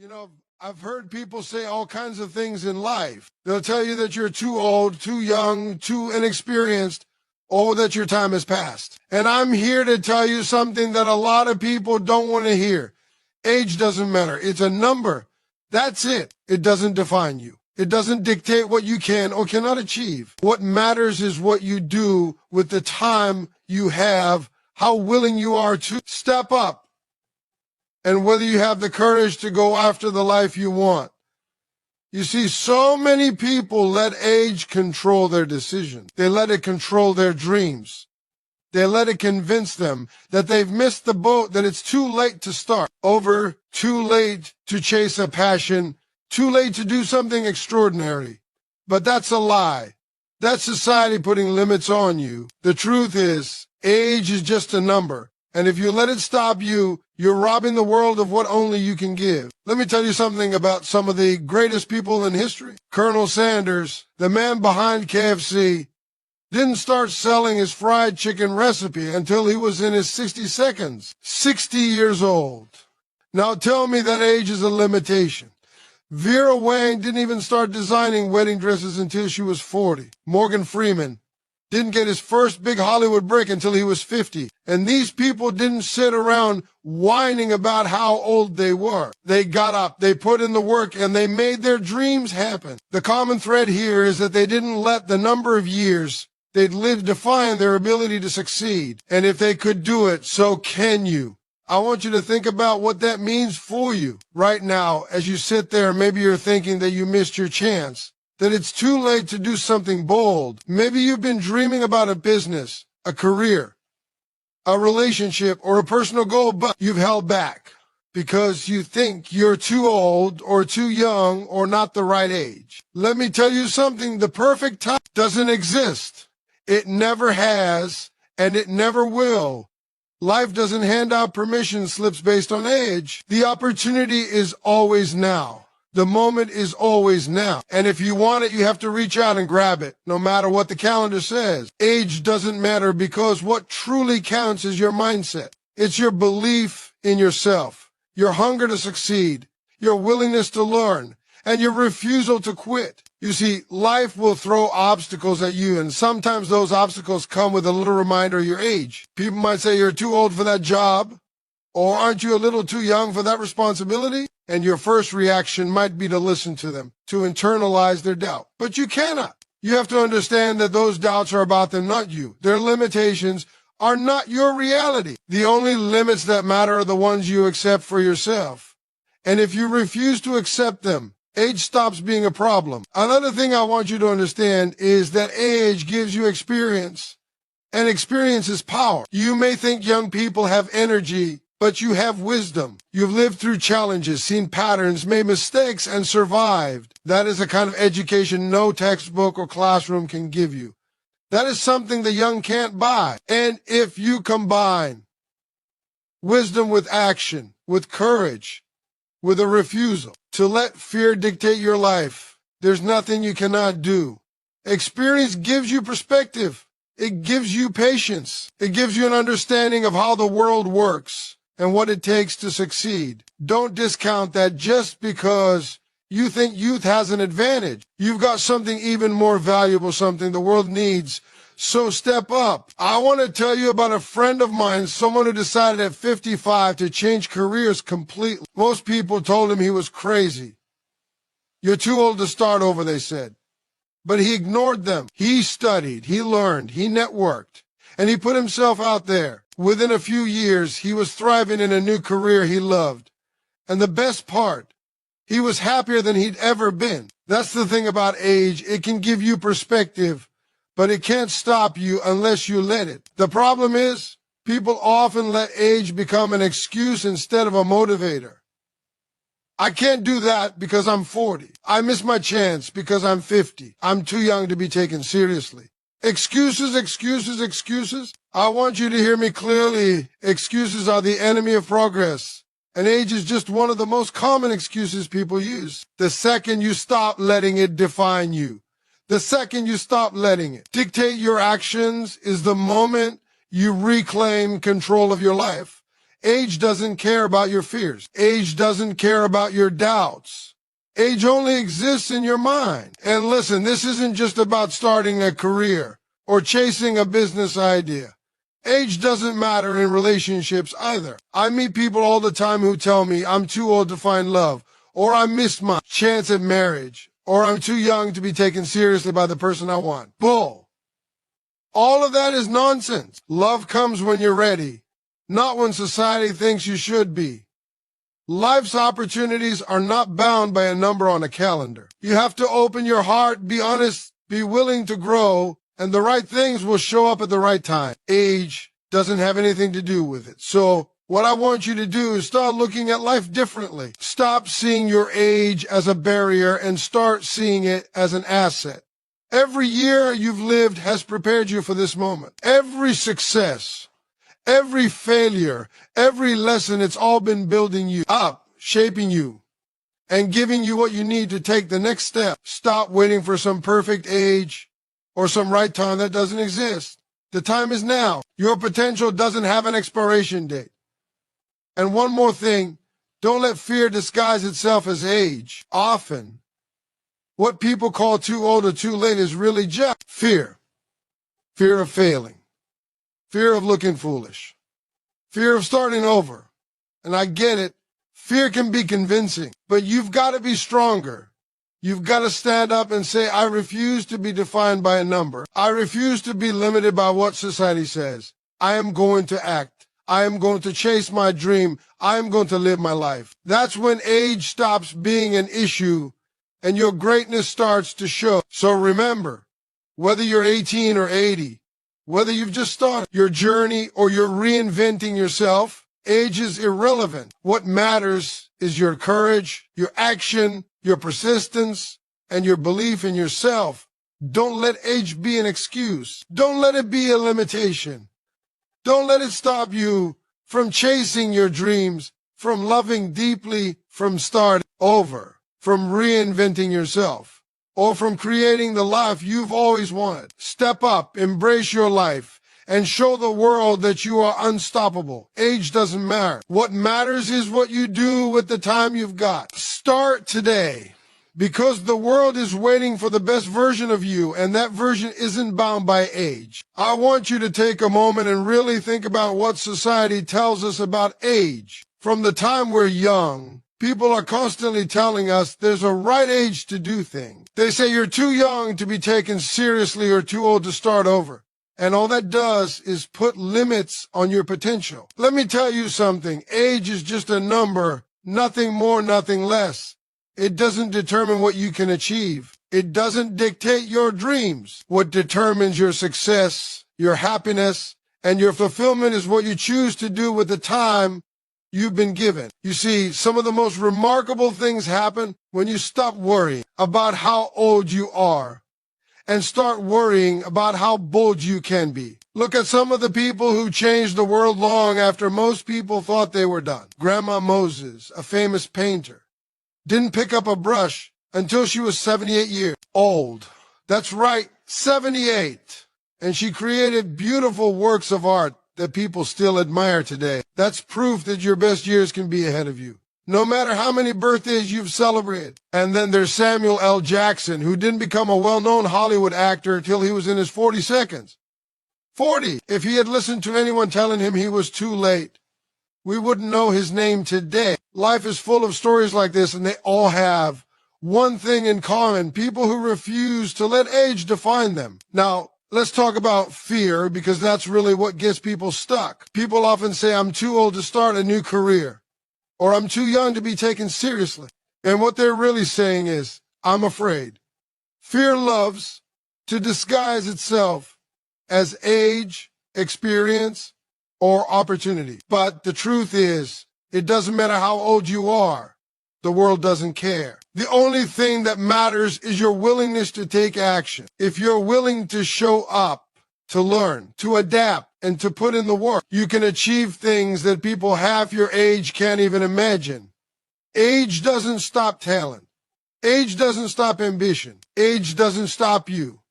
You know, I've heard people say all kinds of things in life. They'll tell you that you're too old, too young, too inexperienced, or that your time has passed. And I'm here to tell you something that a lot of people don't want to hear. Age doesn't matter. It's a number. That's it. It doesn't define you. It doesn't dictate what you can or cannot achieve. What matters is what you do with the time you have, how willing you are to step up, and whether you have the courage to go after the life you want. You see, so many people let age control their decisions. They let it control their dreams. They let it convince them that they've missed the boat, that it's too late to start over, too late to chase a passion, too late to do something extraordinary. But that's a lie. That's society putting limits on you. The truth is, age is just a number. And if you let it stop you, you're robbing the world of what only you can give. Let me tell you something about some of the greatest people in history. Colonel Sanders, the man behind KFC, didn't start selling his fried chicken recipe until he was in his 60 seconds. 60 years old. Now tell me that age is a limitation. Vera Wang didn't even start designing wedding dresses until she was 40. Morgan Freeman didn't get his first big Hollywood break until he was 50. And these people didn't sit around whining about how old they were. They got up, they put in the work, and they made their dreams happen. The common thread here is that they didn't let the number of years they'd lived define their ability to succeed. And if they could do it, so can you. I want you to think about what that means for you right now as you sit there. Maybe you're thinking that you missed your chance, that it's too late to do something bold. Maybe you've been dreaming about a business, a career, a relationship, or a personal goal, but you've held back because you think you're too old or too young or not the right age. Let me tell you something. The perfect time doesn't exist. It never has, and it never will. Life doesn't hand out permission slips based on age. The opportunity is always now. The moment is always now. And if you want it, you have to reach out and grab it, no matter what the calendar says. Age doesn't matter because what truly counts is your mindset. It's your belief in yourself, your hunger to succeed, your willingness to learn, and your refusal to quit. You see, life will throw obstacles at you, and sometimes those obstacles come with a little reminder of your age. People might say you're too old for that job, or aren't you a little too young for that responsibility? And your first reaction might be to listen to them, to internalize their doubt. But you cannot. You have to understand that those doubts are about them, not you. Their limitations are not your reality. The only limits that matter are the ones you accept for yourself. And if you refuse to accept them, age stops being a problem. Another thing I want you to understand is that age gives you experience, and experience is power. You may think young people have energy, but you have wisdom. You've lived through challenges, seen patterns, made mistakes, and survived. That is a kind of education no textbook or classroom can give you. That is something the young can't buy. And if you combine wisdom with action, with courage, with a refusal to let fear dictate your life, there's nothing you cannot do. Experience gives you perspective. It gives you patience. It gives you an understanding of how the world works and what it takes to succeed. Don't discount that just because you think youth has an advantage. You've got something even more valuable, something the world needs. So step up. I want to tell you about a friend of mine, someone who decided at 55 to change careers completely. Most people told him he was crazy. You're too old to start over, they said. But he ignored them. He studied, he learned, he networked, and he put himself out there. Within a few years, he was thriving in a new career he loved. And the best part, he was happier than he'd ever been. That's the thing about age. It can give you perspective, but it can't stop you unless you let it. The problem is, people often let age become an excuse instead of a motivator. I can't do that because I'm 40. I missed my chance because I'm 50. I'm too young to be taken seriously. Excuses, excuses, excuses. I want you to hear me clearly. Excuses are the enemy of progress. And age is just one of the most common excuses people use. The second you stop letting it define you, the second you stop letting it dictate your actions is the moment you reclaim control of your life. Age doesn't care about your fears. Age doesn't care about your doubts. Age only exists in your mind. And listen, this isn't just about starting a career or chasing a business idea. Age doesn't matter in relationships either. I meet people all the time who tell me I'm too old to find love, or I missed my chance at marriage, or I'm too young to be taken seriously by the person I want. Bull. All of that is nonsense. Love comes when you're ready, not when society thinks you should be. Life's opportunities are not bound by a number on a calendar. You have to open your heart, be honest, be willing to grow, and the right things will show up at the right time. Age doesn't have anything to do with it. So what I want you to do is start looking at life differently. Stop seeing your age as a barrier and start seeing it as an asset. Every year you've lived has prepared you for this moment. Every success, every failure, every lesson, it's all been building you up, shaping you, and giving you what you need to take the next step. Stop waiting for some perfect age or some right time that doesn't exist. The time is now. Your potential doesn't have an expiration date. And one more thing, don't let fear disguise itself as age. Often, what people call too old or too late is really just fear. Fear of failing. Fear of looking foolish. Fear of starting over. And I get it. Fear can be convincing, but you've got to be stronger. You've got to stand up and say, I refuse to be defined by a number. I refuse to be limited by what society says. I am going to act. I am going to chase my dream. I am going to live my life. That's when age stops being an issue and your greatness starts to show. So remember, whether you're 18 or 80, whether you've just started your journey or you're reinventing yourself, age is irrelevant. What matters is your courage, your action, your persistence, and your belief in yourself. Don't let age be an excuse. Don't let it be a limitation. Don't let it stop you from chasing your dreams, from loving deeply, from starting over, from reinventing yourself, or from creating the life you've always wanted. Step up, embrace your life, and show the world that you are unstoppable. Age doesn't matter. What matters is what you do with the time you've got. Start today, because the world is waiting for the best version of you, and that version isn't bound by age. I want you to take a moment and really think about what society tells us about age. From the time we're young, people are constantly telling us there's a right age to do things. They say you're too young to be taken seriously or too old to start over. And all that does is put limits on your potential. Let me tell you something. Age is just a number, nothing more, nothing less. It doesn't determine what you can achieve. It doesn't dictate your dreams. What determines your success, your happiness, and your fulfillment is what you choose to do with the time you've been given. You see, some of the most remarkable things happen when you stop worrying about how old you are and start worrying about how bold you can be. Look at some of the people who changed the world long after most people thought they were done. Grandma Moses, a famous painter, didn't pick up a brush until she was 78 years old. That's right, 78. And she created beautiful works of art that people still admire today. That's proof that your best years can be ahead of you, no matter how many birthdays you've celebrated. And then there's Samuel L. Jackson, who didn't become a well-known Hollywood actor till he was in his 42nd. 40. If he had listened to anyone telling him he was too late, we wouldn't know his name today. Life is full of stories like this, and they all have one thing in common: people who refuse to let age define them. Now, let's talk about fear, because that's really what gets people stuck. People often say, I'm too old to start a new career, or I'm too young to be taken seriously. And what they're really saying is, I'm afraid. Fear loves to disguise itself as age, experience, or opportunity. But the truth is, it doesn't matter how old you are. The world doesn't care. The only thing that matters is your willingness to take action. If you're willing to show up, to learn, to adapt, and to put in the work, you can achieve things that people half your age can't even imagine. Age doesn't stop talent. Age doesn't stop ambition. Age doesn't stop you.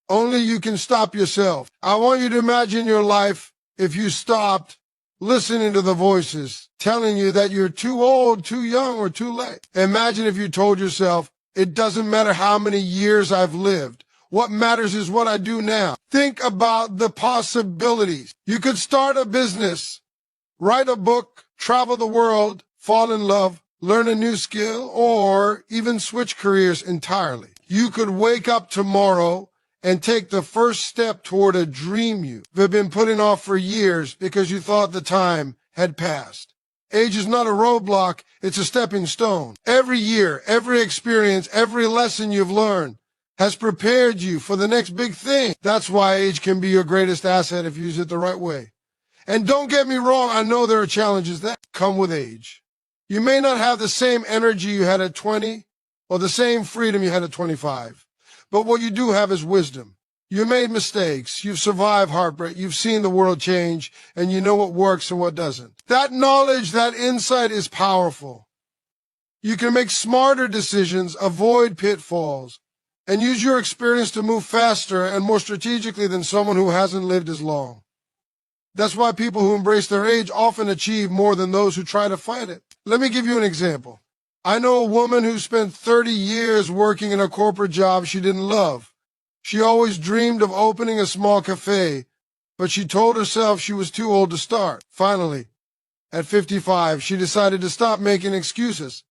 Only you can stop yourself. I want you to imagine your life if you stopped listening to the voices telling you that you're too old, too young, or too late. Imagine if you told yourself, it doesn't matter how many years I've lived. What matters is what I do now. Think about the possibilities. You could start a business, write a book, travel the world, fall in love, learn a new skill, or even switch careers entirely. You could wake up tomorrow and take the first step toward a dream you've been putting off for years because you thought the time had passed. Age is not a roadblock, it's a stepping stone. Every year, every experience, every lesson you've learned has prepared you for the next big thing. That's why age can be your greatest asset if you use it the right way. And don't get me wrong, I know there are challenges that come with age. You may not have the same energy you had at 20 or the same freedom you had at 25. But what you do have is wisdom. You made mistakes, you've survived heartbreak, you've seen the world change, and you know what works and what doesn't. That knowledge, that insight is powerful. You can make smarter decisions, avoid pitfalls, and use your experience to move faster and more strategically than someone who hasn't lived as long. That's why people who embrace their age often achieve more than those who try to fight it. Let me give you an example. I know a woman who spent 30 years working in a corporate job she didn't love. She always dreamed of opening a small cafe, but she told herself she was too old to start. Finally, at 55, she decided to stop making excuses.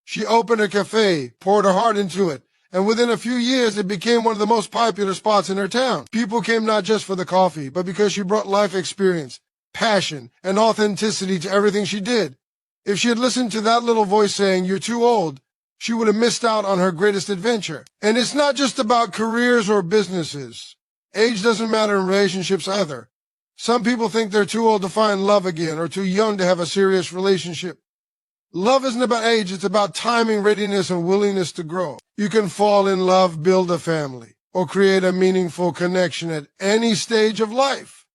She opened a cafe, poured her heart into it, and within a few years, it became one of the most popular spots in her town. People came not just for the coffee, but because she brought life experience, passion, and authenticity to everything she did. If she had listened to that little voice saying, "You're too old," she would have missed out on her greatest adventure. And it's not just about careers or businesses. Age doesn't matter in relationships either. Some people think they're too old to find love again or too young to have a serious relationship. Love isn't about age, it's about timing, readiness, and willingness to grow. You can fall in love, build a family, or create a meaningful connection at any stage of life.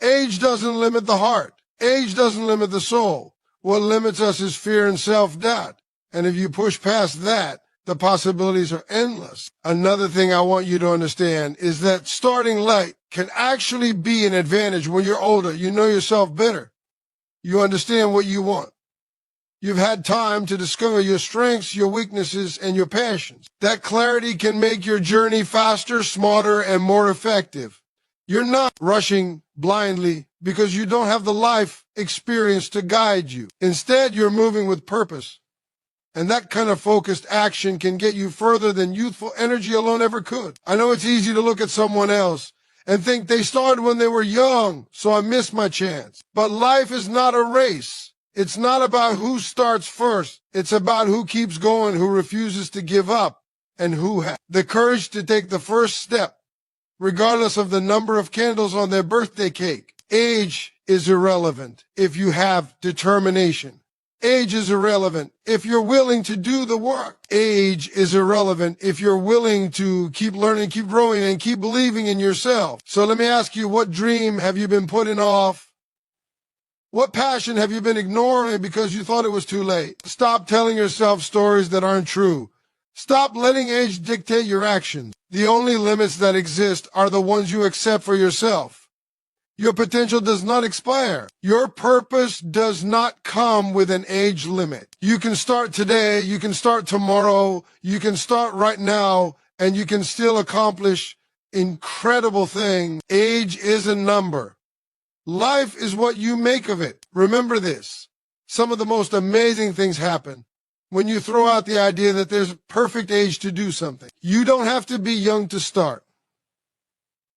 Age doesn't limit the heart. Age doesn't limit the soul. What limits us is fear and self-doubt. And if you push past that, the possibilities are endless. Another thing I want you to understand is that starting late can actually be an advantage when you're older. You know yourself better. You understand what you want. You've had time to discover your strengths, your weaknesses, and your passions. That clarity can make your journey faster, smarter, and more effective. You're not rushing blindly because you don't have the life experience to guide you. Instead, you're moving with purpose. And that kind of focused action can get you further than youthful energy alone ever could. I know it's easy to look at someone else and think they started when they were young, so I missed my chance. But life is not a race. It's not about who starts first. It's about who keeps going, who refuses to give up, and who has the courage to take the first step, regardless of the number of candles on their birthday cake. Age is irrelevant if you have determination. Age is irrelevant if you're willing to do the work. Age is irrelevant if you're willing to keep learning, keep growing, and keep believing in yourself. So let me ask you, what dream have you been putting off? What passion have you been ignoring because you thought it was too late? Stop telling yourself stories that aren't true. Stop letting age dictate your actions. The only limits that exist are the ones you accept for yourself. Your potential does not expire. Your purpose does not come with an age limit. You can start today, you can start tomorrow, you can start right now, and you can still accomplish incredible things. Age is a number. Life is what you make of it. Remember this. Some of the most amazing things happen when you throw out the idea that there's a perfect age to do something. You don't have to be young to start.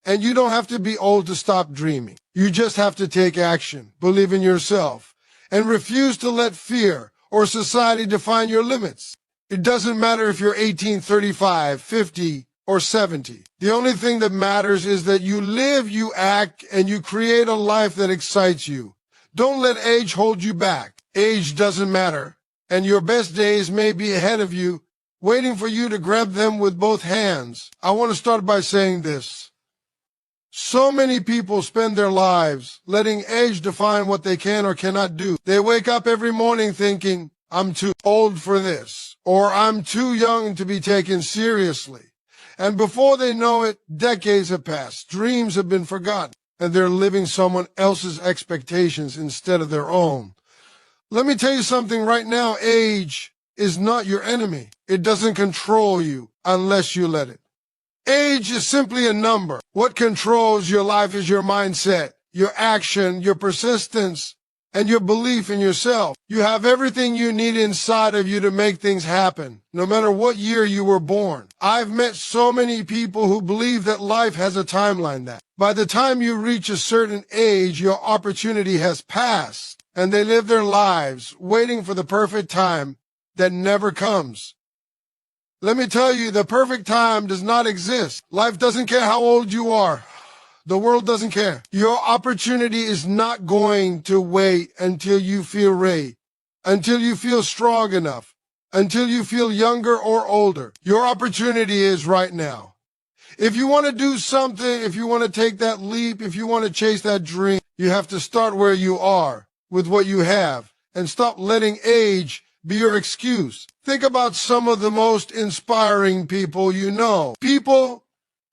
And you don't have to be old to stop dreaming. You just have to take action, believe in yourself, and refuse to let fear or society define your limits. It doesn't matter if you're 18, 35, 50, or 70. The only thing that matters is that you live, you act, and you create a life that excites you. Don't let age hold you back. Age doesn't matter, and your best days may be ahead of you, waiting for you to grab them with both hands. I want to start by saying this. So many people spend their lives letting age define what they can or cannot do. They wake up every morning thinking, I'm too old for this, or I'm too young to be taken seriously. And before they know it, decades have passed. Dreams have been forgotten. and they're living someone else's expectations instead of their own. Let me tell you something right now. Age is not your enemy. It doesn't control you unless you let it. Age is simply a number. What controls your life is your mindset, your action, your persistence, and your belief in yourself. You have everything you need inside of you to make things happen, no matter what year you were born. I've met so many people who believe that life has a timeline that by the time you reach a certain age, your opportunity has passed, and they live their lives waiting for the perfect time that never comes. Let me tell you, the perfect time does not exist. Life doesn't care how old you are. The world doesn't care. Your opportunity is not going to wait until you feel ready, until you feel strong enough, until you feel younger or older. Your opportunity is right now. If you want to do something, if you want to take that leap, if you want to chase that dream, you have to start where you are with what you have and stop letting age be your excuse. Think about some of the most inspiring people you know. People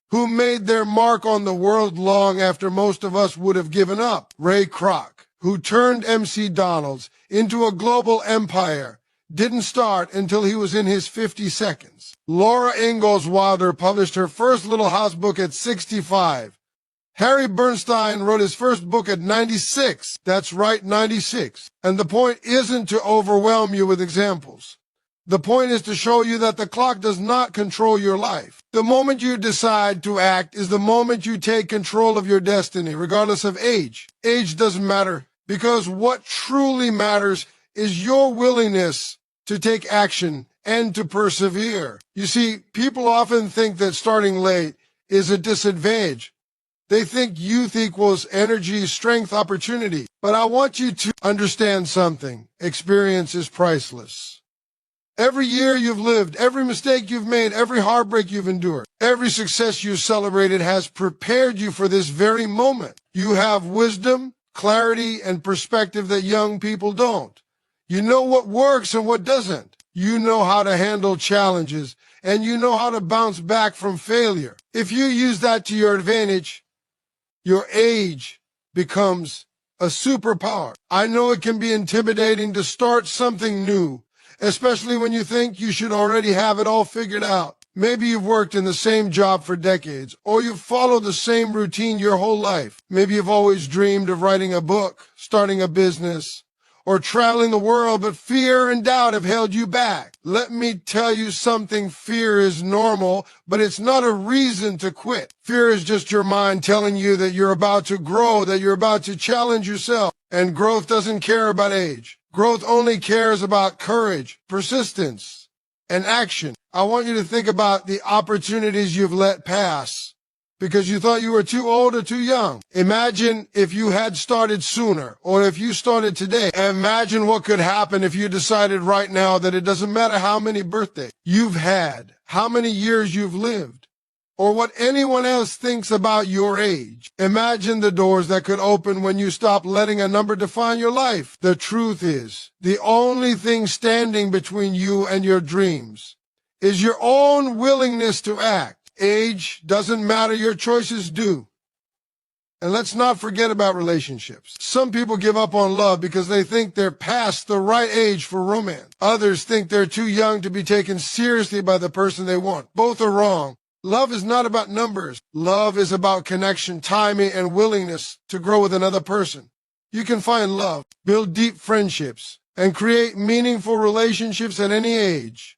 who made their mark on the world long after most of us would have given up. Ray Kroc, who turned MC Donald's into a global empire, didn't start until he was in his 50 seconds. Laura Ingalls Wilder published her first Little House book at 65. Harry Bernstein wrote his first book at 96. That's right, 96. And the point isn't to overwhelm you with examples. The point is to show you that the clock does not control your life. The moment you decide to act is the moment you take control of your destiny, regardless of age. Age doesn't matter, because what truly matters is your willingness to take action and to persevere. You see, people often think that starting late is a disadvantage. They think youth equals energy, strength, opportunity. But I want you to understand something. Experience is priceless. Every year you've lived, every mistake you've made, every heartbreak you've endured, every success you've celebrated has prepared you for this very moment. You have wisdom, clarity, and perspective that young people don't. You know what works and what doesn't. You know how to handle challenges, and you know how to bounce back from failure. If you use that to your advantage, your age becomes a superpower. I know it can be intimidating to start something new, especially when you think you should already have it all figured out. Maybe you've worked in the same job for decades, or you've followed the same routine your whole life. Maybe you've always dreamed of writing a book, starting a business, or traveling the world, but fear and doubt have held you back. Let me tell you something. Fear is normal, but it's not a reason to quit. Fear is just your mind telling you that you're about to grow, that you're about to challenge yourself. And growth doesn't care about age. Growth only cares about courage, persistence, and action. I want you to think about the opportunities you've let pass because you thought you were too old or too young. Imagine if you had started sooner, or if you started today. Imagine what could happen if you decided right now that it doesn't matter how many birthdays you've had, how many years you've lived, or what anyone else thinks about your age. Imagine the doors that could open when you stop letting a number define your life. The truth is, the only thing standing between you and your dreams is your own willingness to act. Age doesn't matter, your choices do. And let's not forget about relationships. Some people give up on love because they think they're past the right age for romance. Others think they're too young to be taken seriously by the person they want. Both are wrong. Love is not about numbers. Love is about connection, timing, and willingness to grow with another person. You can find love, build deep friendships, and create meaningful relationships at any age.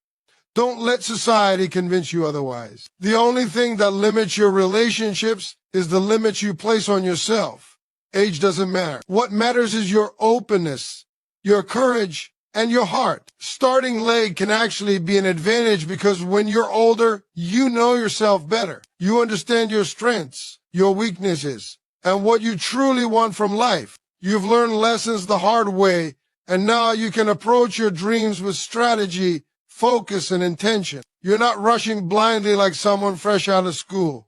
Don't let society convince you otherwise. The only thing that limits your relationships is the limits you place on yourself. Age doesn't matter. What matters is your openness, your courage, and your heart. Starting late can actually be an advantage because when you're older, you know yourself better. You understand your strengths, your weaknesses, and what you truly want from life. You've learned lessons the hard way, and now you can approach your dreams with strategy, focus, and intention. You're not rushing blindly like someone fresh out of school.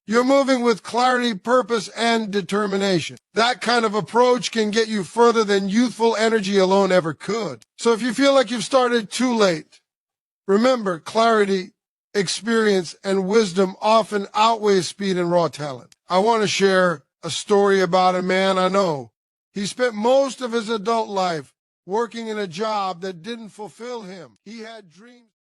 You're moving with clarity, purpose, and determination. That kind of approach can get you further than youthful energy alone ever could. So if you feel like you've started too late, remember, clarity, experience, and wisdom often outweigh speed and raw talent. I want to share a story about a man I know. He spent most of his adult life working in a job that didn't fulfill him. He had dreams.